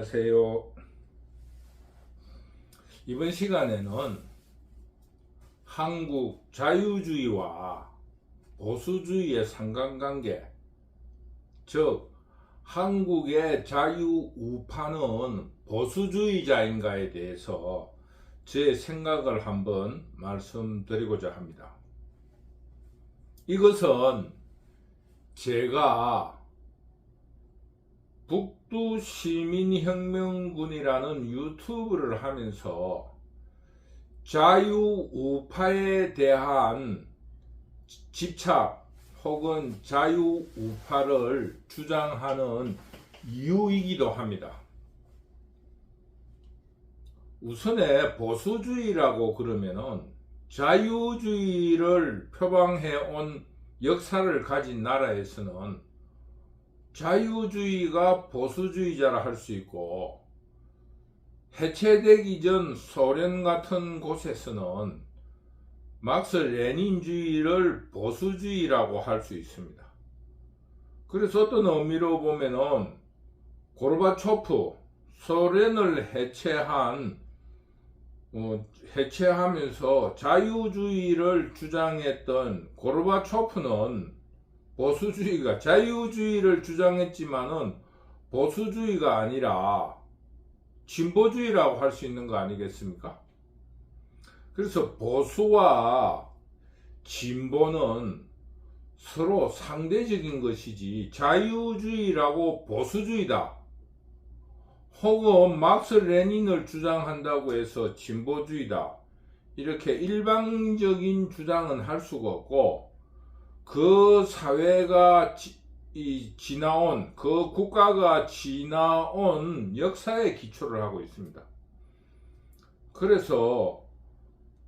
안녕하세요. 이번 시간에는 한국 자유주의와 보수주의의 상관관계, 즉 한국의 자유우파는 보수주의자인가에 대해서 제 생각을 한번 말씀드리고자 합니다. 이것은 제가 북두시민혁명군이라는 유튜브를 하면서 자유우파에 대한 집착 혹은 자유우파를 주장하는 이유이기도 합니다. 우선에 보수주의라고 그러면은 자유주의를 표방해 온 역사를 가진 나라에서는 자유주의가 보수주의자라 할 수 있고, 해체되기 전 소련 같은 곳에서는 막스 레닌주의를 보수주의라고 할 수 있습니다. 그래서 어떤 의미로 보면은 고르바초프, 소련을 해체하면서 자유주의를 주장했던 고르바초프는 보수주의가 자유주의를 주장했지만은 보수주의가 아니라 진보주의라고 할 수 있는 거 아니겠습니까? 그래서 보수와 진보는 서로 상대적인 것이지, 자유주의라고 보수주의다 혹은 막스 레닌을 주장한다고 해서 진보주의다 이렇게 일방적인 주장은 할 수가 없고, 그 사회가 지나온, 그 국가가 지나온 역사에 기초를 하고 있습니다. 그래서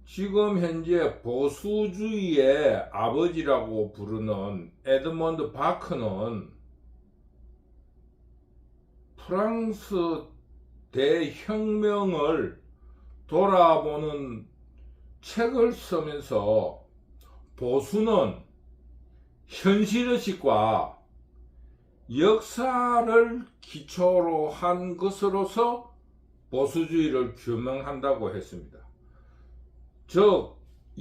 지금 현재 보수주의의 아버지라고 부르는 에드먼드 바크는 프랑스 대혁명을 돌아보는 책을 쓰면서 보수는 현실의식과 역사를 기초로 한 것으로서 보수주의를 규명한다고 했습니다. 즉,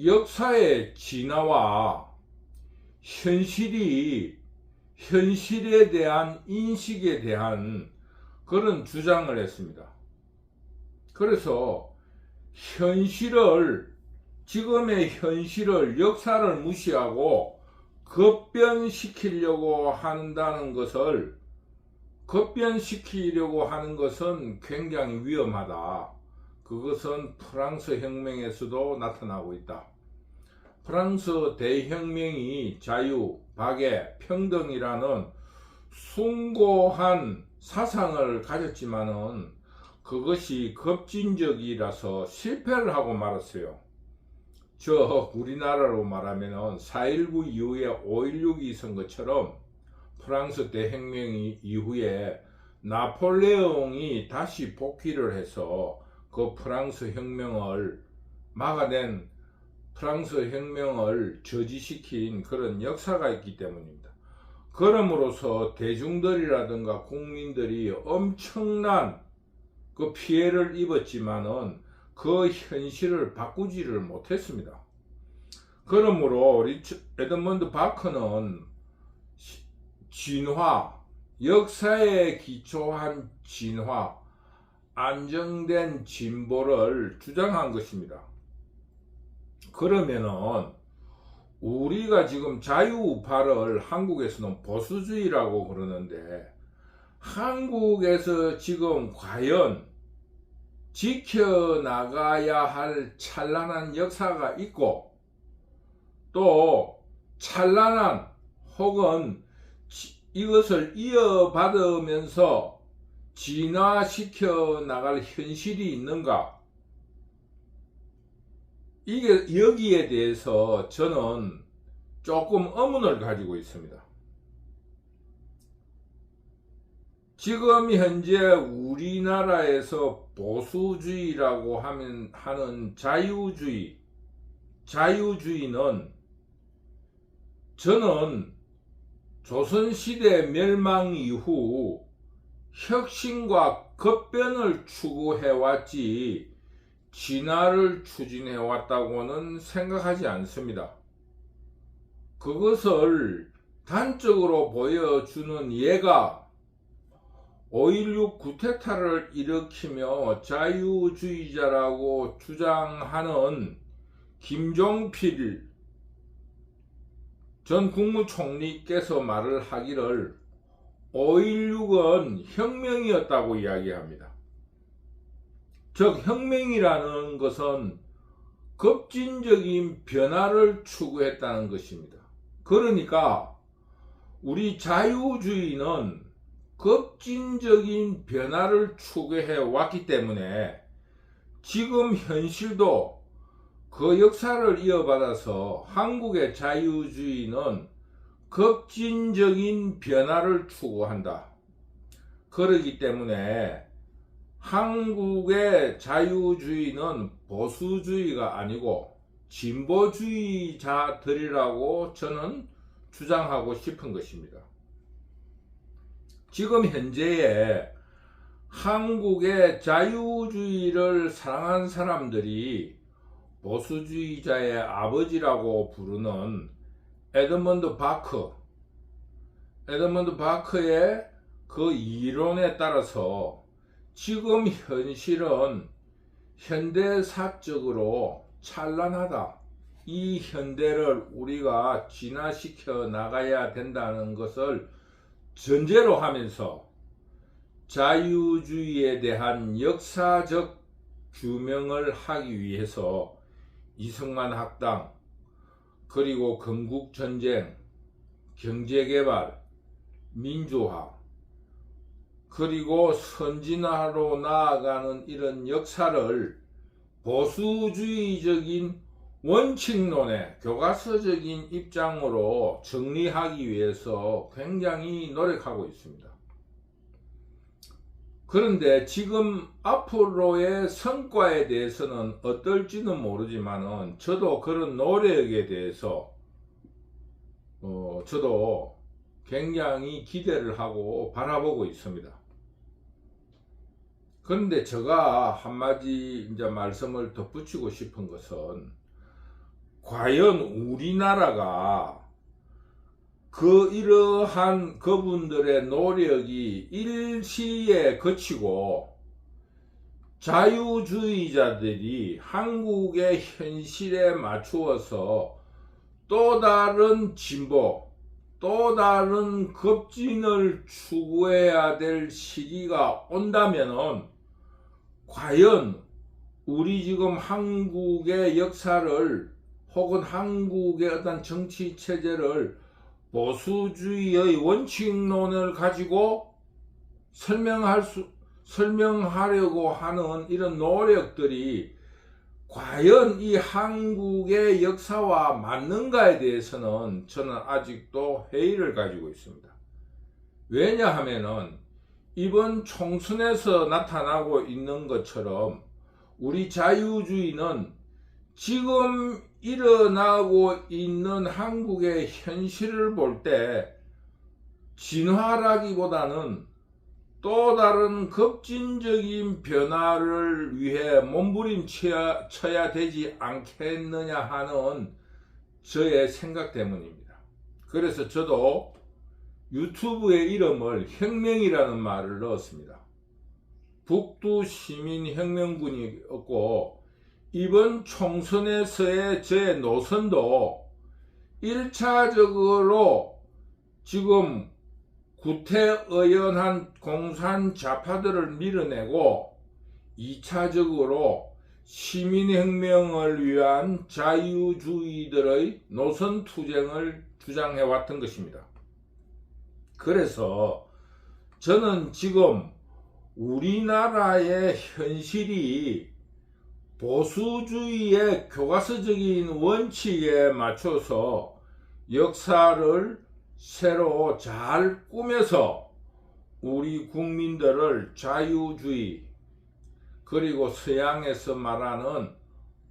역사의 진화와 현실에 대한 인식에 대한 그런 주장을 했습니다. 그래서 지금의 현실을, 역사를 무시하고 급변시키려고 하는 것은 굉장히 위험하다. 그것은 프랑스 혁명에서도 나타나고 있다. 프랑스 대혁명이 자유, 박애, 평등이라는 숭고한 사상을 가졌지만은 그것이 급진적이라서 실패를 하고 말았어요. 우리나라로 말하면 4.19 이후에 5.16이 있은 것처럼 프랑스 대혁명 이후에 나폴레옹이 다시 복귀를 해서 그 프랑스 혁명을 막아낸, 프랑스 혁명을 저지시킨 그런 역사가 있기 때문입니다. 그럼으로써 대중들이라든가 국민들이 엄청난 그 피해를 입었지만은 그 현실을 바꾸지를 못했습니다. 그러므로 에드먼드 바크는 진화, 역사에 기초한 진화, 안정된 진보를 주장한 것입니다. 그러면은 우리가 지금 자유우파를 한국에서는 보수주의라고 그러는데, 한국에서 지금 과연 지켜나가야 할 찬란한 역사가 있고, 또 찬란한 혹은 이것을 이어받으면서 진화시켜 나갈 현실이 있는가? 여기에 대해서 저는 조금 의문을 가지고 있습니다. 지금 현재 우리나라에서 보수주의라고 하는 자유주의는 저는 조선시대 멸망 이후 혁신과 급변을 추구해왔지 진화를 추진해왔다고는 생각하지 않습니다. 그것을 단적으로 보여주는 예가 5.16 쿠데타를 일으키며 자유주의자라고 주장하는 김종필 전 국무총리께서 말을 하기를 5.16은 혁명이었다고 이야기합니다. 즉 혁명이라는 것은 급진적인 변화를 추구했다는 것입니다. 그러니까 우리 자유주의는 급진적인 변화를 추구해 왔기 때문에 지금 현실도 그 역사를 이어받아서 한국의 자유주의는 급진적인 변화를 추구한다. 그렇기 때문에 한국의 자유주의는 보수주의가 아니고 진보주의자들이라고 저는 주장하고 싶은 것입니다. 지금 현재에 한국의 자유주의를 사랑한 사람들이 보수주의자의 아버지라고 부르는 에드먼드 바크의 그 이론에 따라서 지금 현실은 현대사적으로 찬란하다. 이 현대를 우리가 진화시켜 나가야 된다는 것을 전제로 하면서 자유주의에 대한 역사적 규명을 하기 위해서 이승만 학당, 그리고 건국전쟁, 경제개발, 민주화, 그리고 선진화로 나아가는 이런 역사를 보수주의적인 원칙론의 교과서적인 입장으로 정리하기 위해서 굉장히 노력하고 있습니다. 그런데 지금 앞으로의 성과에 대해서는 어떨지는 모르지만은 저도 그런 노력에 대해서 저도 굉장히 기대를 하고 바라보고 있습니다. 그런데 제가 한마디 이제 말씀을 덧붙이고 싶은 것은 과연 우리나라가 이러한 그분들의 노력이 일시에 그치고 자유주의자들이 한국의 현실에 맞추어서 또 다른 진보, 또 다른 급진을 추구해야 될 시기가 온다면은 과연 우리 지금 한국의 역사를 혹은 한국의 어떤 정치 체제를 보수주의의 원칙론을 가지고 설명하려고 하는 이런 노력들이 과연 이 한국의 역사와 맞는가에 대해서는 저는 아직도 회의를 가지고 있습니다. 왜냐하면은 이번 총선에서 나타나고 있는 것처럼 우리 자유주의는 지금 일어나고 있는 한국의 현실을 볼 때 진화라기보다는 또 다른 급진적인 변화를 위해 몸부림쳐야 되지 않겠느냐 하는 저의 생각 때문입니다. 그래서 저도 유튜브의 이름을 혁명이라는 말을 넣었습니다. 북두시민혁명군이었고 이번 총선에서의 제 노선도 1차적으로 지금 구태의연한 공산 좌파들을 밀어내고 2차적으로 시민혁명을 위한 자유주의들의 노선투쟁을 주장해왔던 것입니다. 그래서 저는 지금 우리나라의 현실이 보수주의의 교과서적인 원칙에 맞춰서 역사를 새로 잘 꾸며서 우리 국민들을 자유주의 그리고 서양에서 말하는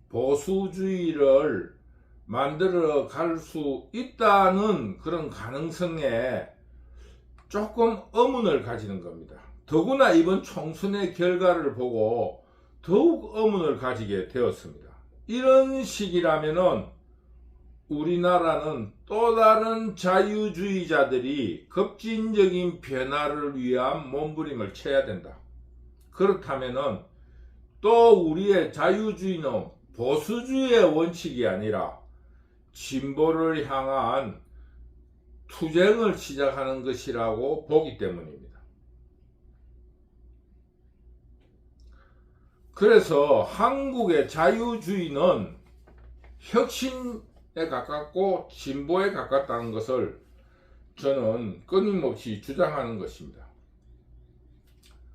보수주의를 만들어 갈 수 있다는 그런 가능성에 조금 의문을 가지는 겁니다. 더구나 이번 총선의 결과를 보고 더욱 의문을 가지게 되었습니다. 이런 식이라면은 우리나라는 또 다른 자유주의자들이 급진적인 변화를 위한 몸부림을 쳐야 된다. 그렇다면은 또 우리의 자유주의는 보수주의의 원칙이 아니라 진보를 향한 투쟁을 시작하는 것이라고 보기 때문입니다. 그래서 한국의 자유주의는 혁신에 가깝고 진보에 가깝다는 것을 저는 끊임없이 주장하는 것입니다.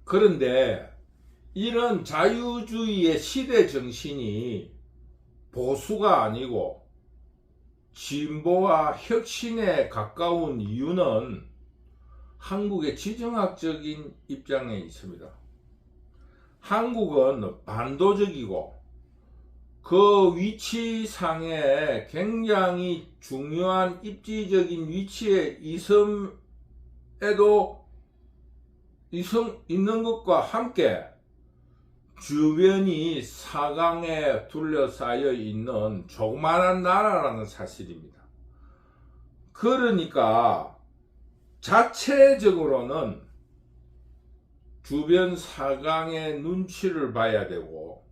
그런데 이런 자유주의의 시대 정신이 보수가 아니고 진보와 혁신에 가까운 이유는 한국의 지정학적인 입장에 있습니다. 한국은 반도적이고 그 위치상에 굉장히 중요한 입지적인 위치에 있는 것과 함께 주변이 사강에 둘러싸여 있는 조그마한 나라라는 사실입니다. 그러니까 자체적으로는 주변 사강의 눈치를 봐야 되고,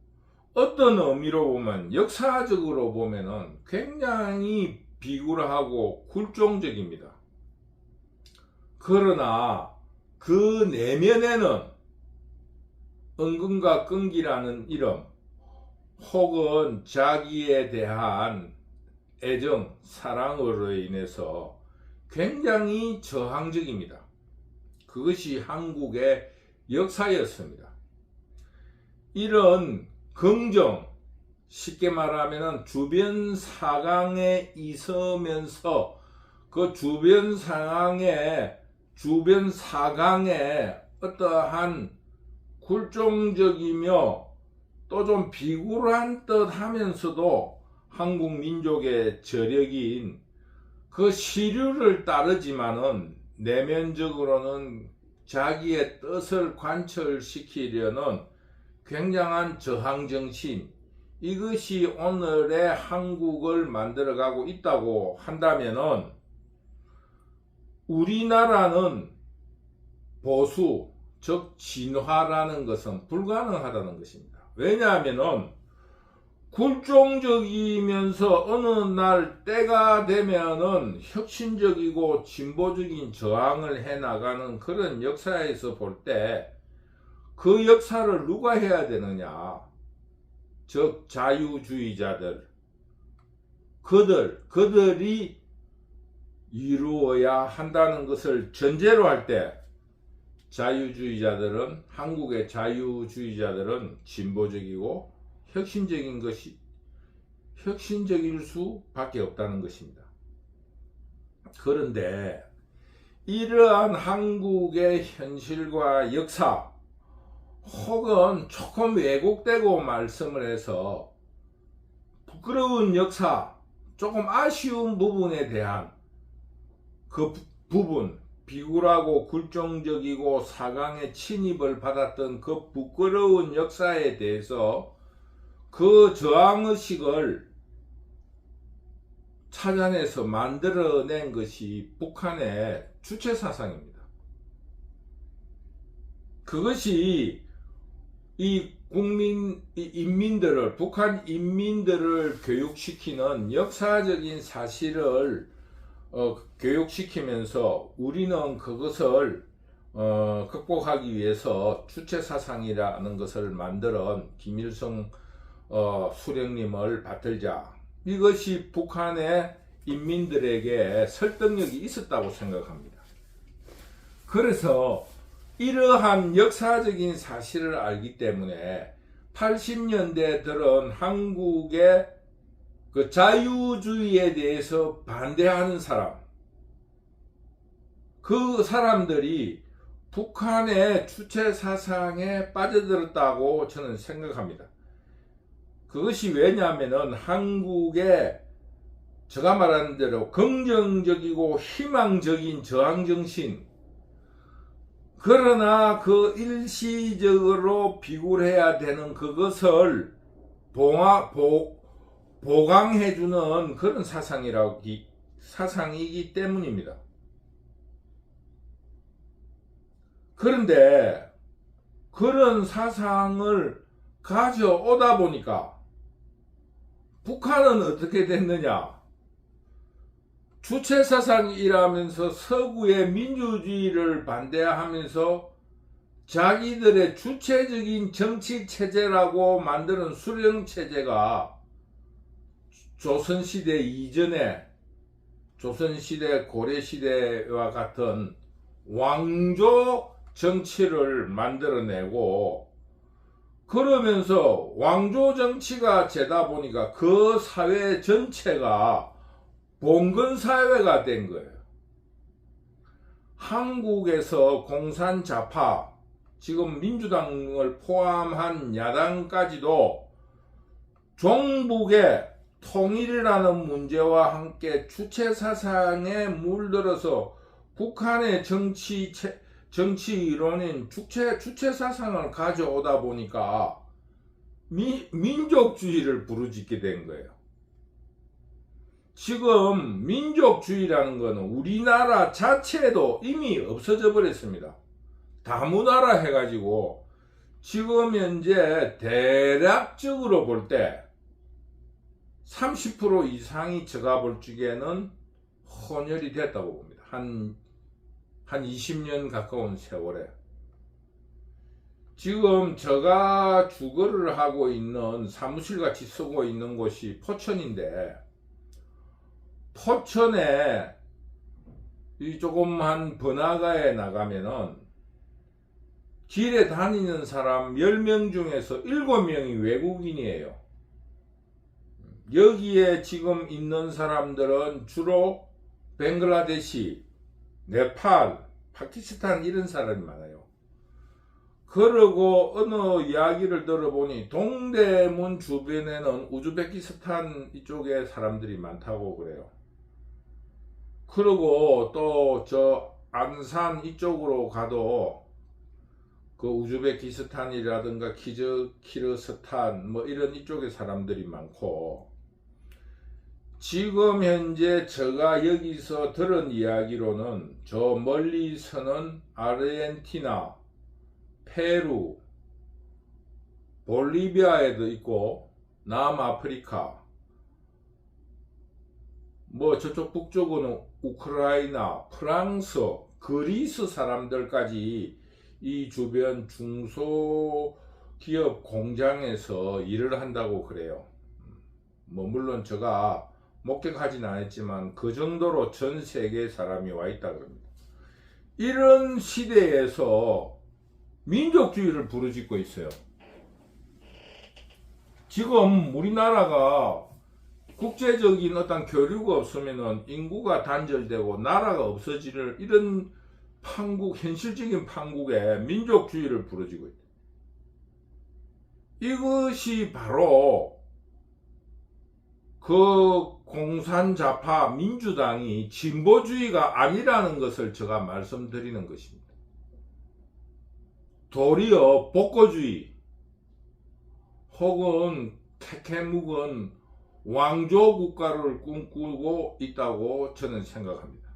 어떤 의미로 보면 역사적으로 보면은 굉장히 비굴하고 굴종적입니다. 그러나 그 내면에는 은근과 끈기라는 이름 혹은 자기에 대한 애정, 사랑으로 인해서 굉장히 저항적입니다. 그것이 한국의 역사였습니다. 이런 긍정, 쉽게 말하면 주변 사강에 있으면서 그 주변 사강에 어떠한 굴종적이며 또 좀 비굴한 듯 하면서도 한국 민족의 저력인 그 시류를 따르지만은 내면적으로는 자기의 뜻을 관철시키려는 굉장한 저항정신, 이것이 오늘의 한국을 만들어가고 있다고 한다면은 우리나라는 보수, 즉 진화라는 것은 불가능하다는 것입니다. 왜냐하면은 굴종적이면서 어느 날 때가 되면은 혁신적이고 진보적인 저항을 해나가는 그런 역사에서 볼 때 그 역사를 누가 해야 되느냐? 즉 자유주의자들, 그들이 이루어야 한다는 것을 전제로 할 때 자유주의자들은, 한국의 자유주의자들은 진보적이고 혁신적일 수밖에 없다는 것입니다. 그런데 이러한 한국의 현실과 역사 혹은 조금 왜곡되고 말씀을 해서 부끄러운 역사, 조금 아쉬운 부분에 대한 그 부분, 비굴하고 굴종적이고 사강의 침입을 받았던 그 부끄러운 역사에 대해서 그 저항의식을 찾아내서 만들어낸 것이 북한의 주체사상입니다. 그것이 북한 인민들을 교육시키는 역사적인 사실을 교육시키면서 우리는 그것을 극복하기 위해서 주체사상이라는 것을 만들어 김일성 수령님을 받들자. 이것이 북한의 인민들에게 설득력이 있었다고 생각합니다. 그래서 이러한 역사적인 사실을 알기 때문에 80년대 들은 한국의 그 자유주의에 대해서 반대하는 사람, 그 사람들이 북한의 주체사상에 빠져들었다고 저는 생각합니다. 그것이 왜냐하면은 한국의 제가 말하는 대로 긍정적이고 희망적인 저항정신, 그러나 그 일시적으로 비굴해야 되는 그것을 보강해주는 그런 사상이기 때문입니다. 그런데 그런 사상을 가져오다 보니까 북한은 어떻게 됐느냐? 주체사상이라면서 서구의 민주주의를 반대하면서 자기들의 주체적인 정치체제라고 만드는 수령체제가 조선시대 이전에 조선시대 고려시대와 같은 왕조 정치를 만들어내고, 그러면서 왕조 정치가 되다 보니까 그 사회 전체가 봉건사회가 된 거예요. 한국에서 공산좌파, 지금 민주당을 포함한 야당까지도 종북의 통일이라는 문제와 함께 주체사상에 물들어서 북한의 정치 이론인 주체사상을 가져오다 보니까 민족주의를 부르짖게 된 거예요. 지금 민족주의라는 것은 우리나라 자체도 이미 없어져 버렸습니다. 다문화라 해가지고 지금 현재 대략적으로 볼 때 30% 이상이 제가 볼 적에는 헌혈이 됐다고 봅니다. 한 20년 가까운 세월에. 지금 제가 주거를 하고 있는, 사무실 같이 쓰고 있는 곳이 포천인데, 포천에 이 조그만 번화가에 나가면은 길에 다니는 사람 10명 중에서 7명이 외국인이에요. 여기에 지금 있는 사람들은 주로 벵글라데시, 네팔, 파키스탄 이런 사람이 많아요. 그러고 어느 이야기를 들어보니 동대문 주변에는 우즈베키스탄 이쪽에 사람들이 많다고 그래요. 그리고 또 저 안산 이쪽으로 가도 그 우즈베키스탄이라든가 키르기스탄 뭐 이런 이쪽에 사람들이 많고, 지금 현재 제가 여기서 들은 이야기로는 저 멀리서는 아르헨티나, 페루, 볼리비아에도 있고, 남아프리카, 뭐 저쪽 북쪽은 우크라이나, 프랑스, 그리스 사람들까지 이 주변 중소기업 공장에서 일을 한다고 그래요. 뭐 물론 제가 목격하진 않았지만 그 정도로 전 세계 사람이 와 있다 그럽니다. 이런 시대에서 민족주의를 부르짖고 있어요. 지금 우리나라가 국제적인 어떤 교류가 없으면은 인구가 단절되고 나라가 없어지는 이런 현실적인 판국에 민족주의를 부르짖고 있다. 이것이 바로 그 공산좌파 민주당이 진보주의가 아니라는 것을 제가 말씀드리는 것입니다. 도리어 복고주의 혹은 태케묵은 왕조 국가를 꿈꾸고 있다고 저는 생각합니다.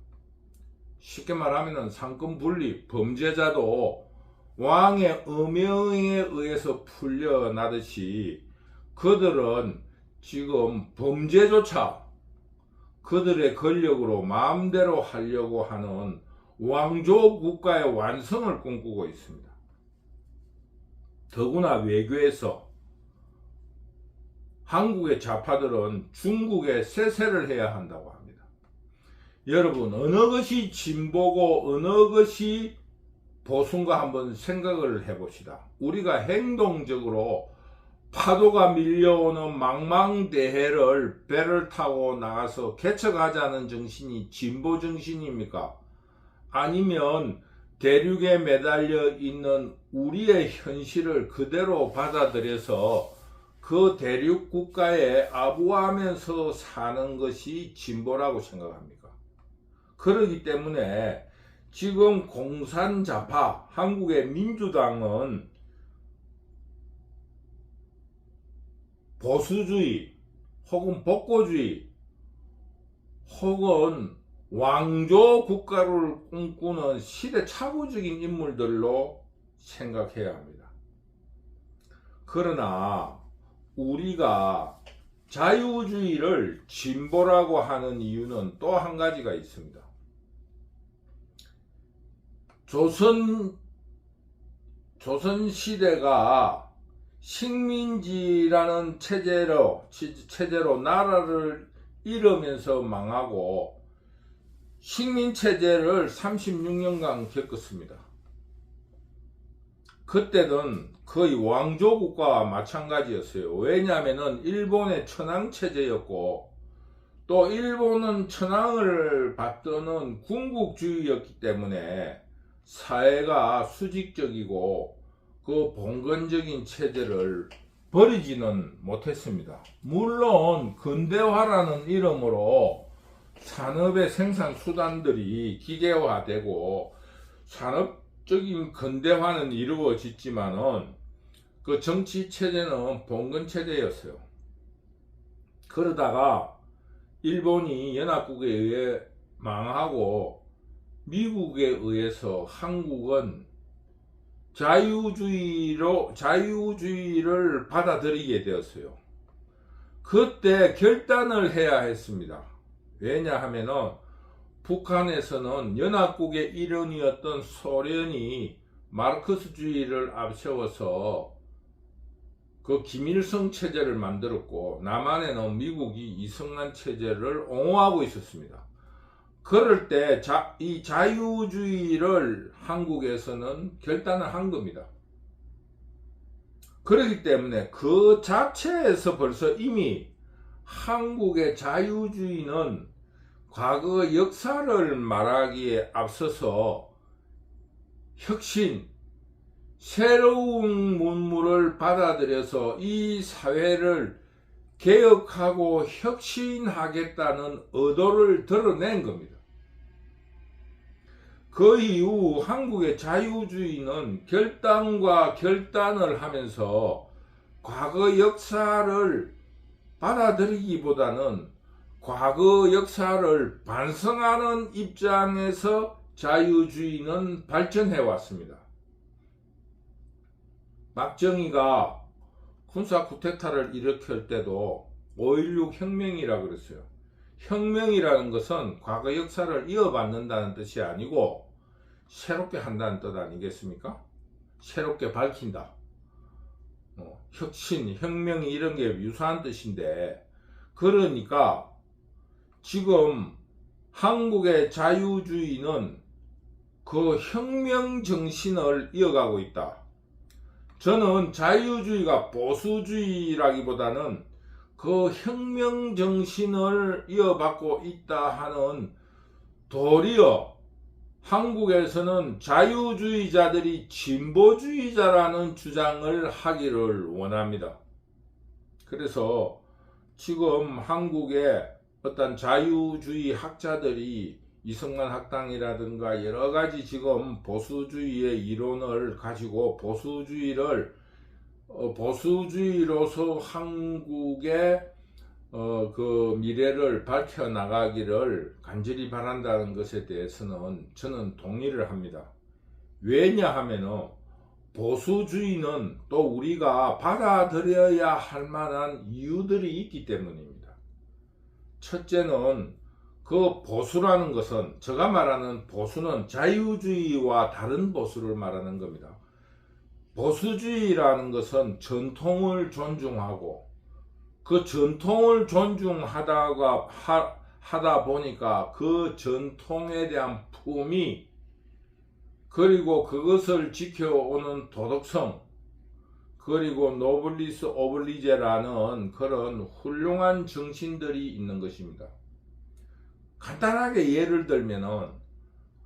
쉽게 말하면 상권 분리, 범죄자도 왕의 음영에 의해서 풀려나듯이 그들은 지금 범죄조차 그들의 권력으로 마음대로 하려고 하는 왕조 국가의 완성을 꿈꾸고 있습니다. 더구나 외교에서 한국의 좌파들은 중국에 세세를 해야 한다고 합니다. 여러분, 어느 것이 진보고 어느 것이 보수인가 한번 생각을 해봅시다. 우리가 행동적으로 파도가 밀려오는 망망대해를 배를 타고 나가서 개척하자는 정신이 진보 정신입니까? 아니면 대륙에 매달려 있는 우리의 현실을 그대로 받아들여서 그 대륙 국가에 아부하면서 사는 것이 진보라고 생각합니까? 그렇기 때문에 지금 공산자파 한국의 민주당은 보수주의 혹은 복고주의 혹은 왕조 국가를 꿈꾸는 시대착오적인 인물들로 생각해야 합니다. 그러나 우리가 자유주의를 진보라고 하는 이유는 또 한 가지가 있습니다. 조선시대가 식민지라는 체제로 나라를 잃으면서 망하고 식민체제를 36년간 겪었습니다. 그때는 거의 왕조국가와 마찬가지였어요. 왜냐하면 일본의 천황체제였고 또 일본은 천황을 받드는 군국주의였기 때문에 사회가 수직적이고 그 봉건적인 체제를 버리지는 못했습니다. 물론 근대화라는 이름으로 산업의 생산 수단들이 기계화되고 산업적인 근대화는 이루어졌지만은 그 정치 체제는 봉건 체제였어요. 그러다가 일본이 연합국에 의해 망하고 미국에 의해서 한국은 자유주의를 받아들이게 되었어요. 그때 결단을 해야 했습니다. 왜냐하면은 북한에서는 연합국의 일원이었던 소련이 마르크스주의를 앞세워서 그 김일성 체제를 만들었고 남한에는 미국이 이승만 체제를 옹호하고 있었습니다. 그럴 때 이 자유주의를 한국에서는 결단을 한 겁니다. 그렇기 때문에 그 자체에서 벌써 이미 한국의 자유주의는 과거 역사를 말하기에 앞서서 혁신, 새로운 문물을 받아들여서 이 사회를 개혁하고 혁신하겠다는 의도를 드러낸 겁니다. 그 이후 한국의 자유주의는 결단과 결단을 하면서 과거 역사를 받아들이기보다는 과거 역사를 반성하는 입장에서 자유주의는 발전해 왔습니다. 박정희가 군사 쿠데타를 일으킬 때도 5.16 혁명이라 그랬어요. 혁명이라는 것은 과거 역사를 이어받는다는 뜻이 아니고 새롭게 한다는 뜻 아니겠습니까? 새롭게 밝힌다. 혁신, 혁명이 이런 게 유사한 뜻인데, 그러니까 지금 한국의 자유주의는 그 혁명 정신을 이어가고 있다. 저는 자유주의가 보수주의라기보다는 그 혁명 정신을 이어받고 있다 하는, 도리어 한국에서는 자유주의자들이 진보주의자라는 주장을 하기를 원합니다. 그래서 지금 한국의 어떤 자유주의 학자들이 이승만 학당이라든가 여러가지 지금 보수주의의 이론을 가지고 보수주의로서 한국의 그 미래를 밝혀나가기를 간절히 바란다는 것에 대해서는 저는 동의를 합니다. 왜냐하면 보수주의는 또 우리가 받아들여야 할 만한 이유들이 있기 때문입니다. 첫째는 그 보수라는 것은, 제가 말하는 보수는 자유주의와 다른 보수를 말하는 겁니다. 보수주의라는 것은 전통을 존중하고 그 전통을 존중하다 보니까 그 전통에 대한 품위, 그리고 그것을 지켜오는 도덕성, 그리고 노블리스 오블리제라는 그런 훌륭한 정신들이 있는 것입니다. 간단하게 예를 들면은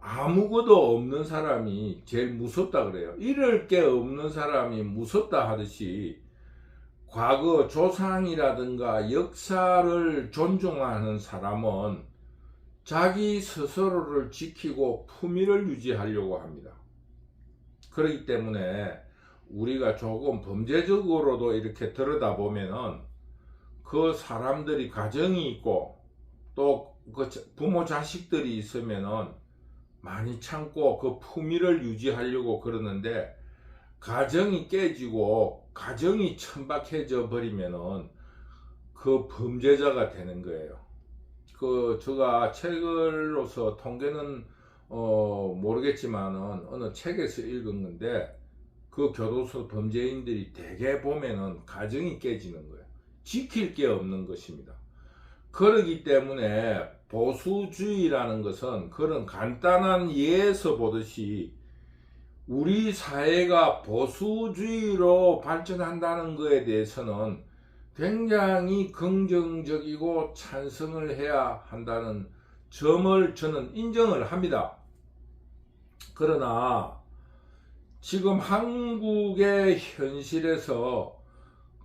아무것도 없는 사람이 제일 무섭다 그래요. 잃을 게 없는 사람이 무섭다 하듯이 과거 조상이라든가 역사를 존중하는 사람은 자기 스스로를 지키고 품위를 유지하려고 합니다. 그렇기 때문에 우리가 조금 범죄적으로도 이렇게 들여다보면은 그 사람들이 가정이 있고 또 그 부모 자식들이 있으면은 많이 참고 그 품위를 유지하려고 그러는데, 가정이 깨지고 가정이 천박해져 버리면은 그 범죄자가 되는 거예요. 제가 책으로서 통계는 모르겠지만은 어느 책에서 읽은 건데, 그 교도소 범죄인들이 대개 보면은 가정이 깨지는 거예요. 지킬 게 없는 것입니다. 그러기 때문에 보수주의라는 것은 그런 간단한 예에서 보듯이 우리 사회가 보수주의로 발전한다는 것에 대해서는 굉장히 긍정적이고 찬성을 해야 한다는 점을 저는 인정을 합니다. 그러나 지금 한국의 현실에서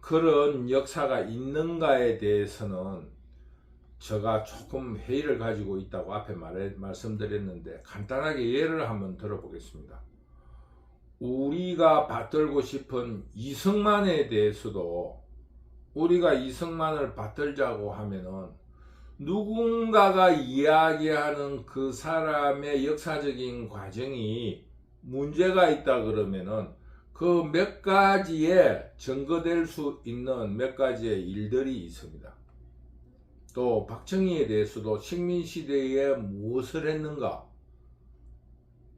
그런 역사가 있는가에 대해서는 제가 조금 회의를 가지고 있다고 앞에 말씀드렸는데, 간단하게 예를 한번 들어보겠습니다. 우리가 받들고 싶은 이승만에 대해서도 우리가 이승만을 받들자고 하면은 누군가가 이야기하는 그 사람의 역사적인 과정이 문제가 있다 그러면은 그 몇 가지에 증거될 수 있는 몇 가지의 일들이 있습니다. 또 박정희에 대해서도 식민시대에 무엇을 했는가,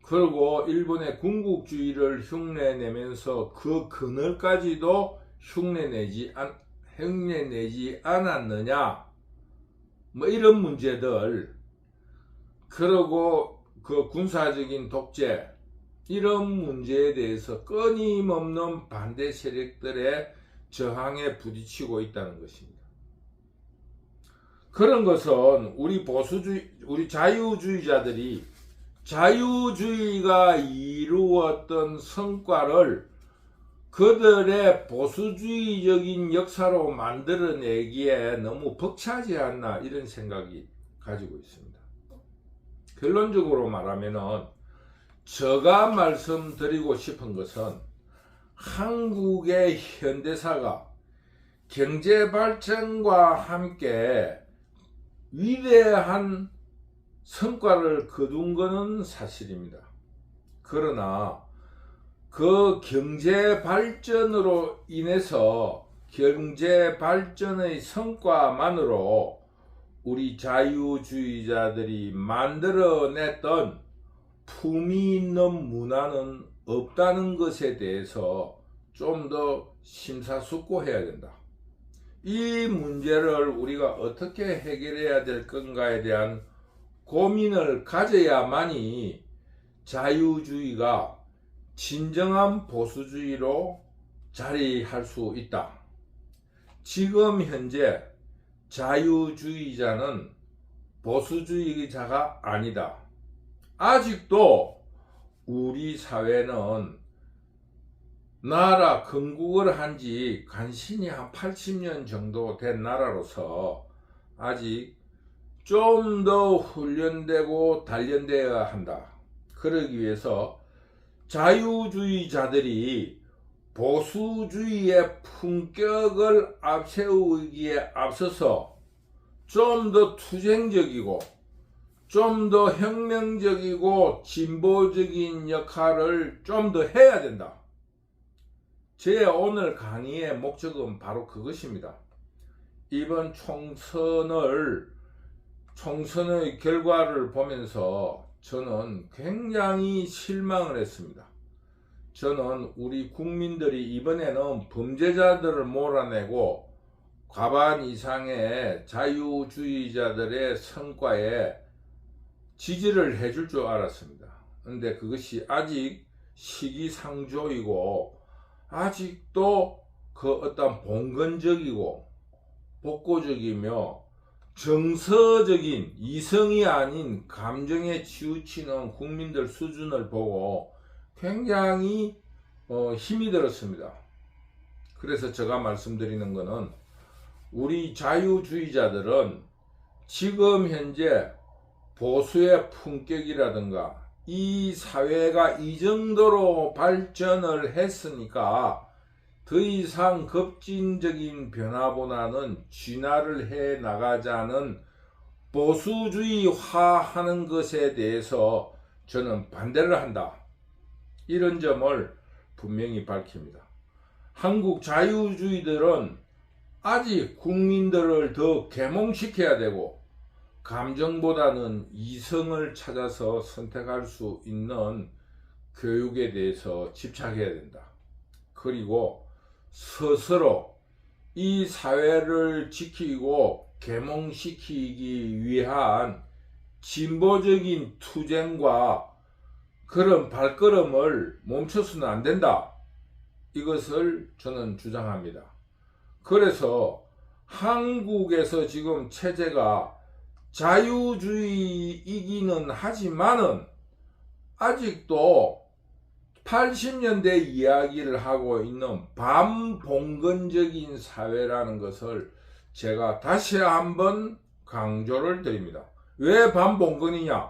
그리고 일본의 군국주의를 흉내내면서 그 그늘까지도 흉내내지 않았느냐, 뭐 이런 문제들, 그리고 그 군사적인 독재, 이런 문제에 대해서 끊임없는 반대 세력들의 저항에 부딪히고 있다는 것입니다. 그런 것은 우리 자유주의자들이 자유주의가 이루었던 성과를 그들의 보수주의적인 역사로 만들어내기에 너무 벅차지 않나, 이런 생각이 가지고 있습니다. 결론적으로 말하면은 제가 말씀드리고 싶은 것은 한국의 현대사가 경제발전과 함께 위대한 성과를 거둔 것은 사실입니다. 그러나 그 경제발전으로 인해서 경제발전의 성과만으로 우리 자유주의자들이 만들어냈던 품위 있는 문화는 없다는 것에 대해서 좀 더 심사숙고해야 된다. 이 문제를 우리가 어떻게 해결해야 될 건가에 대한 고민을 가져야만이 자유주의가 진정한 보수주의로 자리할 수 있다. 지금 현재 자유주의자는 보수주의자가 아니다. 아직도 우리 사회는 나라 건국을 한 지 간신히 한 80년 정도 된 나라로서 아직 좀 더 훈련되고 단련되어야 한다. 그러기 위해서 자유주의자들이 보수주의의 품격을 앞세우기에 앞서서 좀 더 투쟁적이고 좀 더 혁명적이고 진보적인 역할을 좀 더 해야 된다. 제 오늘 강의의 목적은 바로 그것입니다. 이번 총선의 결과를 보면서 저는 굉장히 실망을 했습니다. 저는 우리 국민들이 이번에는 범죄자들을 몰아내고 과반 이상의 자유주의자들의 성과에 지지를 해줄 줄 알았습니다. 그런데 그것이 아직 시기상조이고 아직도 그 어떤 봉건적이고 복고적이며 정서적인 이성이 아닌 감정에 치우치는 국민들 수준을 보고 굉장히 힘이 들었습니다. 그래서 제가 말씀드리는 것은 우리 자유주의자들은 지금 현재 보수의 품격이라든가 이 사회가 이 정도로 발전을 했으니까 더 이상 급진적인 변화보다는 진화를 해 나가자는 보수주의화하는 것에 대해서 저는 반대를 한다. 이런 점을 분명히 밝힙니다. 한국 자유주의들은 아직 국민들을 더 계몽시켜야 되고 감정보다는 이성을 찾아서 선택할 수 있는 교육에 대해서 집착해야 된다. 그리고 스스로 이 사회를 지키고 계몽시키기 위한 진보적인 투쟁과 그런 발걸음을 멈춰서는 안 된다. 이것을 저는 주장합니다. 그래서 한국에서 지금 체제가 자유주의이기는 하지만은 아직도 80년대 이야기를 하고 있는 반봉건적인 사회라는 것을 제가 다시 한번 강조를 드립니다. 왜 반봉건이냐?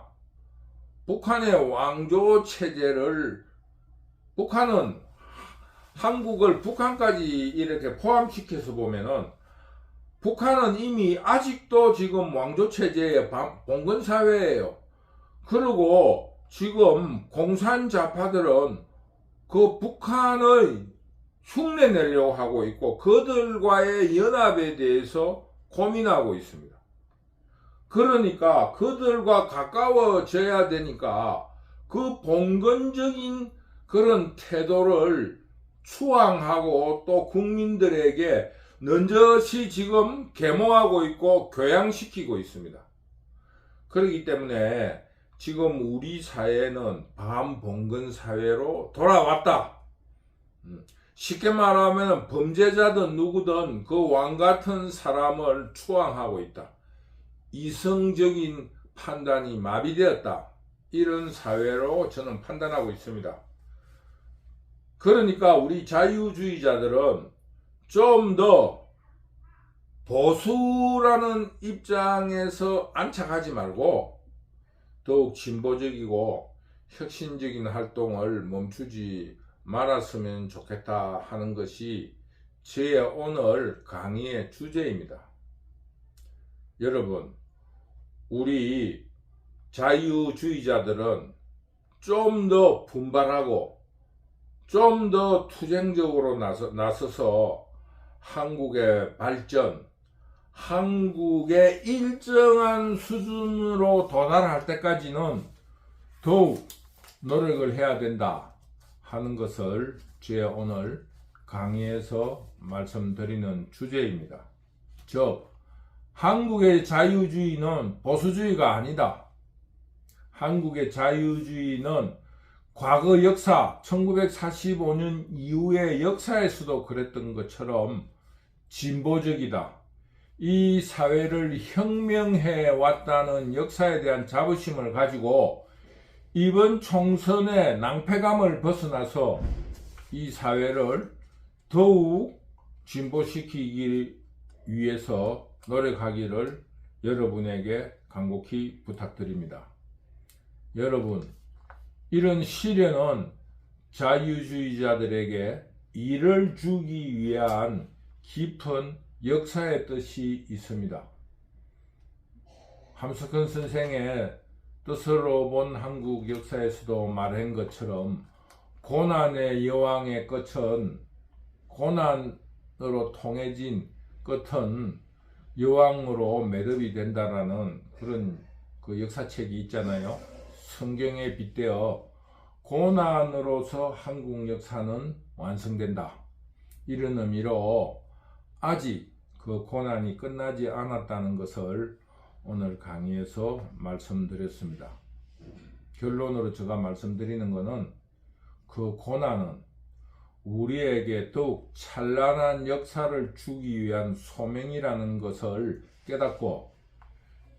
북한의 왕조 체제를, 북한은 한국을 북한까지 이렇게 포함시켜서 보면은 북한은 이미 아직도 지금 왕조 체제의 봉건 사회예요. 그리고 지금 공산자파들은 그 북한의 흉내 내려고 하고 있고 그들과의 연합에 대해서 고민하고 있습니다. 그러니까 그들과 가까워져야 되니까 그 봉건적인 그런 태도를 추앙하고 또 국민들에게 넌저시 지금 계몽하고 있고 교양시키고 있습니다. 그렇기 때문에 지금 우리 사회는 반봉건 사회로 돌아왔다. 쉽게 말하면 범죄자든 누구든 그 왕 같은 사람을 추앙하고 있다. 이성적인 판단이 마비되었다. 이런 사회로 저는 판단하고 있습니다. 그러니까 우리 자유주의자들은 좀 더 보수라는 입장에서 안착하지 말고 더욱 진보적이고 혁신적인 활동을 멈추지 말았으면 좋겠다 하는 것이 제 오늘 강의의 주제입니다. 여러분, 우리 자유주의자들은 좀 더 분발하고 좀 더 투쟁적으로 나서서 한국의 발전, 한국의 일정한 수준으로 도달할 때까지는 더욱 노력을 해야 된다 하는 것을 제 오늘 강의에서 말씀드리는 주제입니다. 즉, 한국의 자유주의는 보수주의가 아니다. 한국의 자유주의는 과거 역사, 1945년 이후의 역사에서도 그랬던 것처럼 진보적이다. 이 사회를 혁명해 왔다는 역사에 대한 자부심을 가지고 이번 총선의 낭패감을 벗어나서 이 사회를 더욱 진보시키기 위해서 노력하기를 여러분에게 간곡히 부탁드립니다. 여러분, 이런 시련은 자유주의자들에게 일을 주기 위한 깊은 역사의 뜻이 있습니다. 함석헌 선생의 뜻으로 본 한국 역사에서도 말한 것처럼 고난의 여왕의 끝은 고난으로 통해진 끝은 여왕으로 매듭이 된다라는 그런 그 역사책이 있잖아요. 성경에 빗대어 고난으로서 한국 역사는 완성된다. 이런 의미로 아직 그 고난이 끝나지 않았다는 것을 오늘 강의에서 말씀드렸습니다. 결론으로 제가 말씀드리는 것은 그 고난은 우리에게 더욱 찬란한 역사를 주기 위한 소명이라는 것을 깨닫고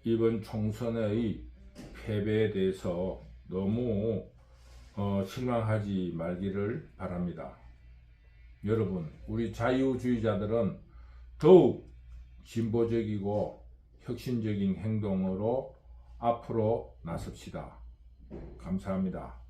이번 총선의 패배에 대해서 너무 실망하지 말기를 바랍니다. 여러분, 우리 자유주의자들은 더욱 진보적이고 혁신적인 행동으로 앞으로 나섭시다. 감사합니다.